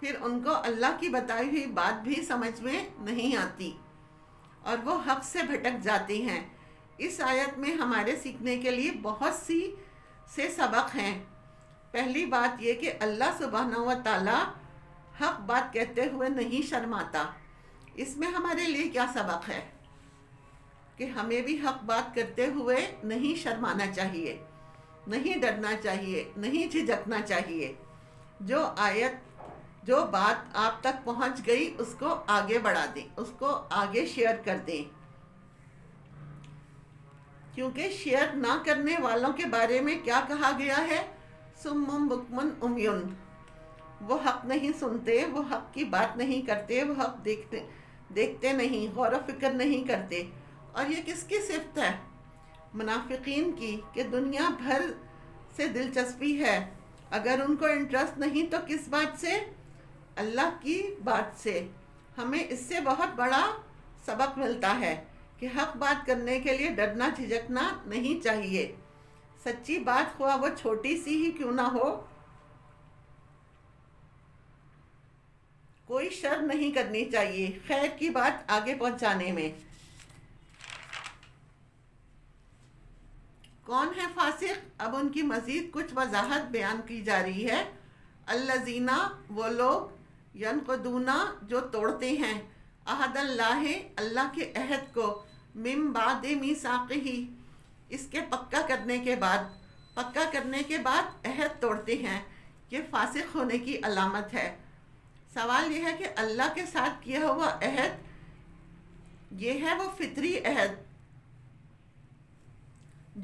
پھر ان کو اللہ کی بتائی ہوئی بات بھی سمجھ میں نہیں آتی اور وہ حق سے بھٹک جاتے ہیں۔ اس آیت میں ہمارے سیکھنے کے لیے بہت سے سبق ہیں۔ پہلی بات یہ کہ اللہ سبحانہ و تعالی حق بات کہتے ہوئے نہیں شرماتا۔ اس میں ہمارے لیے کیا سبق ہے کہ ہمیں بھی حق بات کرتے ہوئے نہیں شرمانا چاہیے، نہیں ڈرنا چاہیے، نہیں جھجکنا چاہیے۔ جو بات آپ تک پہنچ گئی اس کو آگے بڑھا دیں، اس کو آگے شیئر کر دیں، کیونکہ شیئر نہ کرنے والوں کے بارے میں کیا کہا گیا ہے؟ سم بکمن امیون، وہ حق نہیں سنتے، وہ حق کی بات نہیں کرتے، وہ حق دیکھتے نہیں، غور و فکر نہیں کرتے۔ اور یہ کس کی صفت ہے؟ منافقین کی، کہ دنیا بھر سے دلچسپی ہے، اگر ان کو انٹرسٹ نہیں تو کس بات سے؟ اللہ کی بات سے۔ ہمیں اس سے بہت بڑا سبق ملتا ہے کہ حق بات کرنے کے لیے ڈرنا جھجکنا نہیں چاہیے۔ سچی بات خواہ وہ چھوٹی سی ہی کیوں نہ ہو، کوئی شرم نہیں کرنی چاہیے خیر کی بات آگے پہنچانے میں۔ کون ہے فاسق؟ اب ان کی مزید کچھ وضاحت بیان کی جا رہی ہے۔ الذین، وہ لوگ، ینقضون، جو توڑتے ہیں، عہد اللہ، اللہ کے عہد کو، من بعد میثاقہ، اس کے پکا کرنے کے بعد عہد توڑتے ہیں، یہ فاسق ہونے کی علامت ہے۔ سوال یہ ہے کہ اللہ کے ساتھ کیا ہوا عہد، یہ ہے وہ فطری عہد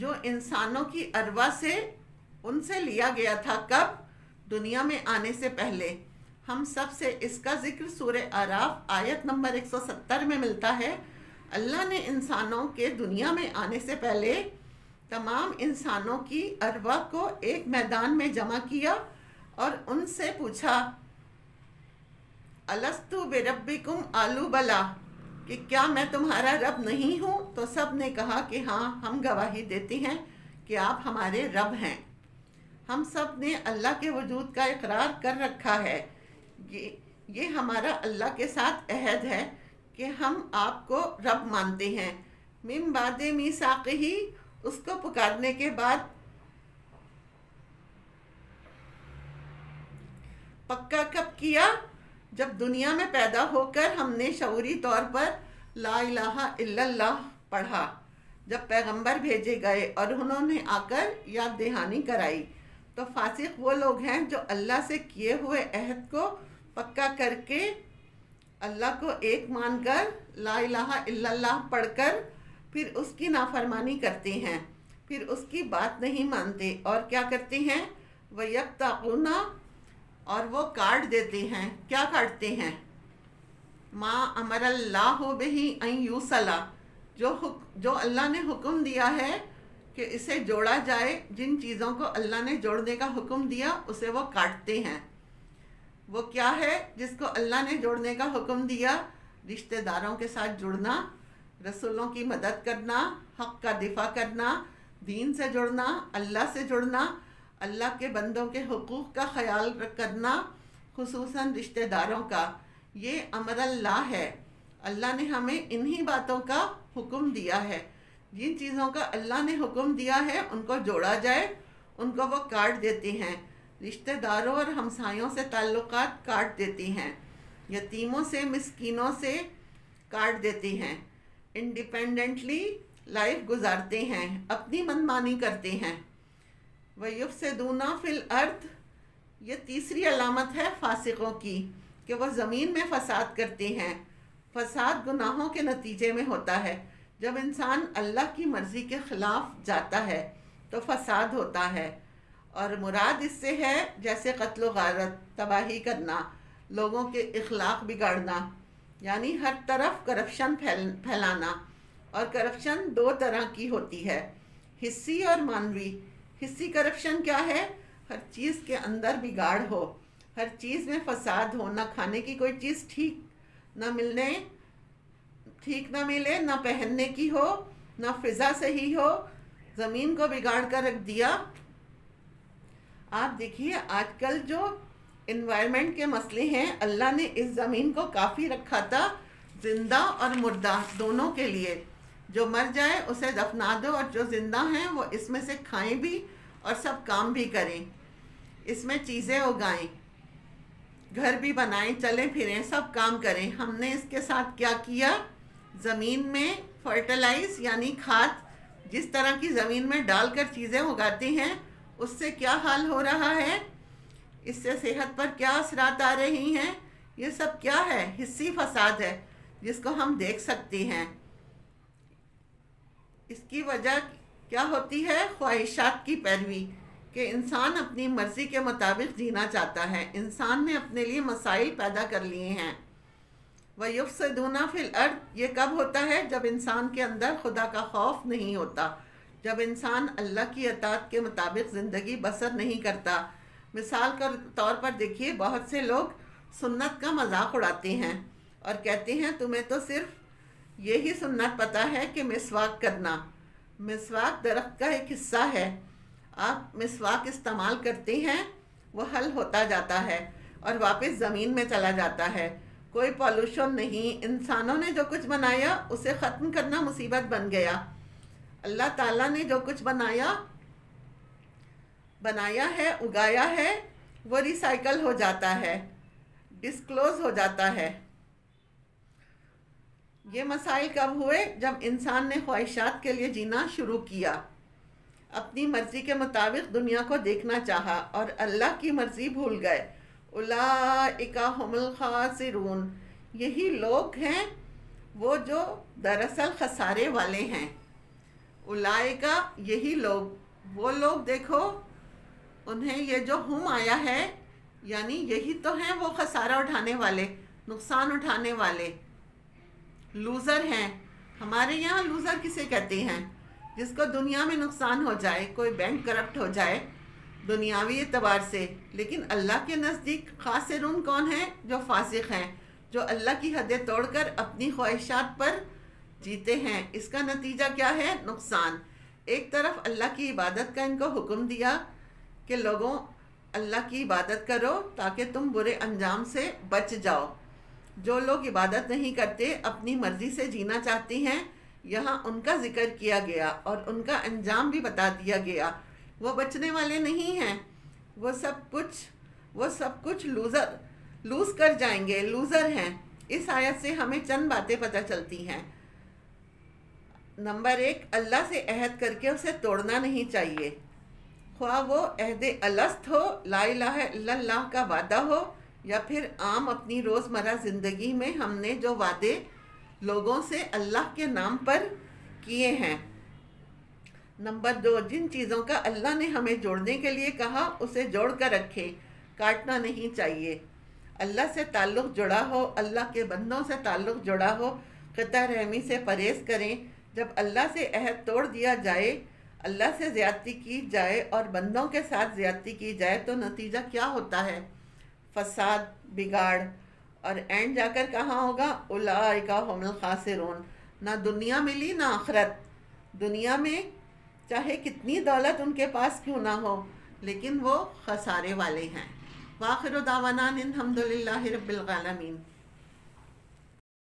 جو انسانوں کی ارواح سے ان سے لیا گیا تھا۔ کب؟ دنیا میں آنے سے پہلے۔ ہم سب سے اس کا ذکر سورہ اعراف آیت نمبر 170 میں ملتا ہے۔ اللہ نے انسانوں کے دنیا میں آنے سے پہلے تمام انسانوں کی ارواح کو ایک میدان میں جمع کیا اور ان سے پوچھا، الستُ بربکم؟ قالوا بلی، کہ کیا میں تمہارا رب نہیں ہوں؟ تو سب نے کہا کہ ہاں، ہم گواہی دیتے ہیں کہ آپ ہمارے رب ہیں۔ ہم سب نے اللہ کے وجود کا اقرار کر رکھا ہے۔ یہ ہمارا اللہ کے ساتھ عہد ہے کہ ہم آپ کو رب مانتے ہیں۔ من بعد میثاقہ، اس کو پکارنے کے بعد، پکا کب کیا؟ جب دنیا میں پیدا ہو کر ہم نے شعوری طور پر لا الہ الا اللہ پڑھا، جب پیغمبر بھیجے گئے اور انہوں نے آ کر یاد دہانی کرائی۔ تو فاسق وہ لوگ ہیں جو اللہ سے کیے ہوئے عہد کو پکا کر کے، اللہ کو ایک مان کر، لا الہ الا اللہ پڑھ کر، پھر اس کی نافرمانی کرتے ہیں، پھر اس کی بات نہیں مانتے، اور کیا کرتے ہیں؟ وَيَقْطَعُونَ، اور وہ کاٹ دیتے ہیں۔ کیا کاٹتے ہیں؟ ما امر اللہ بہ ان یوصل، جو اللہ نے حکم دیا ہے کہ اسے جوڑا جائے، جن چیزوں کو اللہ نے جوڑنے کا حکم دیا اسے وہ کاٹتے ہیں۔ وہ کیا ہے جس کو اللہ نے جوڑنے کا حکم دیا؟ رشتہ داروں کے ساتھ جڑنا، رسولوں کی مدد کرنا، حق کا دفاع کرنا، دین سے جڑنا، اللہ سے جڑنا، اللہ کے بندوں کے حقوق کا خیال کرنا، خصوصاً رشتہ داروں کا۔ یہ امر اللہ ہے۔ اللہ نے ہمیں انہی باتوں کا حکم دیا ہے۔ جن چیزوں کا اللہ نے حکم دیا ہے ان کو جوڑا جائے، ان کو وہ کاٹ دیتے ہیں۔ رشتہ داروں اور ہمسایوں سے تعلقات کاٹ دیتے ہیں، یتیموں سے، مسکینوں سے کاٹ دیتے ہیں، انڈیپینڈنٹلی لائف گزارتے ہیں، اپنی منمانی کرتے ہیں۔ وَيُفْسِدُونَ فِي الْأَرْضِ، یہ تیسری علامت ہے فاسقوں کی کہ وہ زمین میں فساد کرتے ہیں۔ فساد گناہوں کے نتیجے میں ہوتا ہے۔ جب انسان اللہ کی مرضی کے خلاف جاتا ہے تو فساد ہوتا ہے، اور مراد اس سے ہے جیسے قتل و غارت، تباہی کرنا، لوگوں کے اخلاق بگاڑنا، یعنی ہر طرف کرپشن پھیلانا۔ اور کرپشن دو طرح کی ہوتی ہے، حصی اور معنوی۔ حصی کرپشن کیا ہے؟ ہر چیز کے اندر بگاڑ ہو، ہر چیز میں فساد ہو، نہ کھانے کی کوئی چیز ٹھیک نہ ملے، نہ پہننے کی ہو، نہ فضا صحیح ہو، زمین کو بگاڑ کر رکھ دیا۔ آپ دیکھیے آج کل جو انوائرمنٹ کے مسئلے ہیں. اللہ نے اس زمین کو کافی رکھا تھا زندہ اور مردہ دونوں کے لیے. جو مر جائے اسے دفنا دو اور جو زندہ ہیں وہ اس میں سے کھائیں بھی اور سب کام بھی کریں. اس میں چیزیں اگائیں, گھر بھی بنائیں, چلیں پھریں, سب کام کریں. ہم نے اس کے ساتھ کیا کیا؟ زمین میں فرٹیلائز یعنی کھاد جس طرح کی زمین میں ڈال کر چیزیں اگاتے ہیں اس سے کیا حال ہو رہا ہے, اس سے صحت پر کیا اثرات آ رہی ہیں, یہ سب کیا ہے؟ حسی فساد ہے جس کو ہم دیکھ سکتے ہیں. اس کی وجہ کیا ہوتی ہے؟ خواہشات کی پیروی, کہ انسان اپنی مرضی کے مطابق جینا چاہتا ہے. انسان نے اپنے لیے مسائل پیدا کر لیے ہیں. وَيُفْسِدُونَ فِي الْأَرْضِ یہ کب ہوتا ہے؟ جب انسان کے اندر خدا کا خوف نہیں ہوتا, جب انسان اللہ کی اطاعت کے مطابق زندگی بسر نہیں کرتا. مثال کے طور پر دیکھیے, بہت سے لوگ سنت کا مذاق اڑاتے ہیں اور کہتے ہیں تمہیں تو صرف یہی سنت پتہ ہے کہ مسواک کرنا. مسواک درخت کا ایک حصہ ہے, آپ مسواک استعمال کرتے ہیں, وہ حل ہوتا جاتا ہے اور واپس زمین میں چلا جاتا ہے. کوئی پالوشن نہیں. انسانوں نے جو کچھ بنایا اسے ختم کرنا مصیبت بن گیا. اللہ تعالیٰ نے جو کچھ بنایا ہے, اگایا ہے, وہ ریسائیکل ہو جاتا ہے, ڈسکلوز ہو جاتا ہے. یہ مسائل کب ہوئے؟ جب انسان نے خواہشات کے لیے جینا شروع کیا, اپنی مرضی کے مطابق دنیا کو دیکھنا چاہا اور اللہ کی مرضی بھول گئے. اولئک ھم الخاسرون یہی لوگ ہیں وہ جو دراصل خسارے والے ہیں. اولئک یہی لوگ, وہ لوگ دیکھو انہیں یہ جو ہم آیا ہے یعنی یہی تو ہیں وہ خسارہ اٹھانے والے, نقصان اٹھانے والے, لوزر ہیں. ہمارے یہاں لوزر کسے کہتے ہیں؟ جس کو دنیا میں نقصان ہو جائے, کوئی بینک کرپٹ ہو جائے دنیاوی اعتبار سے, لیکن اللہ کے نزدیک خاسرون کون ہیں؟ جو فاسق ہیں, جو اللہ کی حدیں توڑ کر اپنی خواہشات پر جیتے ہیں. اس کا نتیجہ کیا ہے؟ نقصان. ایک طرف اللہ کی عبادت کا ان کو حکم دیا کہ لوگوں اللہ کی عبادت کرو تاکہ تم برے انجام سے بچ جاؤ. جو لوگ عبادت نہیں کرتے, اپنی مرضی سے جینا چاہتے ہیں, یہاں ان کا ذکر کیا گیا اور ان کا انجام بھی بتا دیا گیا. وہ بچنے والے نہیں ہیں, وہ سب کچھ لوز کر جائیں گے, لوزر ہیں. اس آیت سے ہمیں چند باتیں پتہ چلتی ہیں. نمبر 1, اللہ سے عہد کر کے اسے توڑنا نہیں چاہیے, خواہ وہ عہد الست ہو, لا الہ الا اللہ کا وعدہ ہو, یا پھر عام اپنی روزمرہ زندگی میں ہم نے جو وعدے لوگوں سے اللہ کے نام پر کیے ہیں. نمبر 2, جن چیزوں کا اللہ نے ہمیں جوڑنے کے لیے کہا اسے جوڑ کر رکھے, کاٹنا نہیں چاہیے. اللہ سے تعلق جڑا ہو, اللہ کے بندوں سے تعلق جڑا ہو, قطع رحمی سے پرہیز کریں. جب اللہ سے عہد توڑ دیا جائے, اللہ سے زیادتی کی جائے اور بندوں کے ساتھ زیادتی کی جائے تو نتیجہ کیا ہوتا ہے؟ فساد, بگاڑ, اور اینڈ جا کر کہاں ہوگا؟ اولئک ھم الخاسرون. نہ دنیا ملی نہ آخرت. دنیا میں چاہے کتنی دولت ان کے پاس کیوں نہ ہو, لیکن وہ خسارے والے ہیں. وآخر دعوانا الحمد للہ رب العالمین.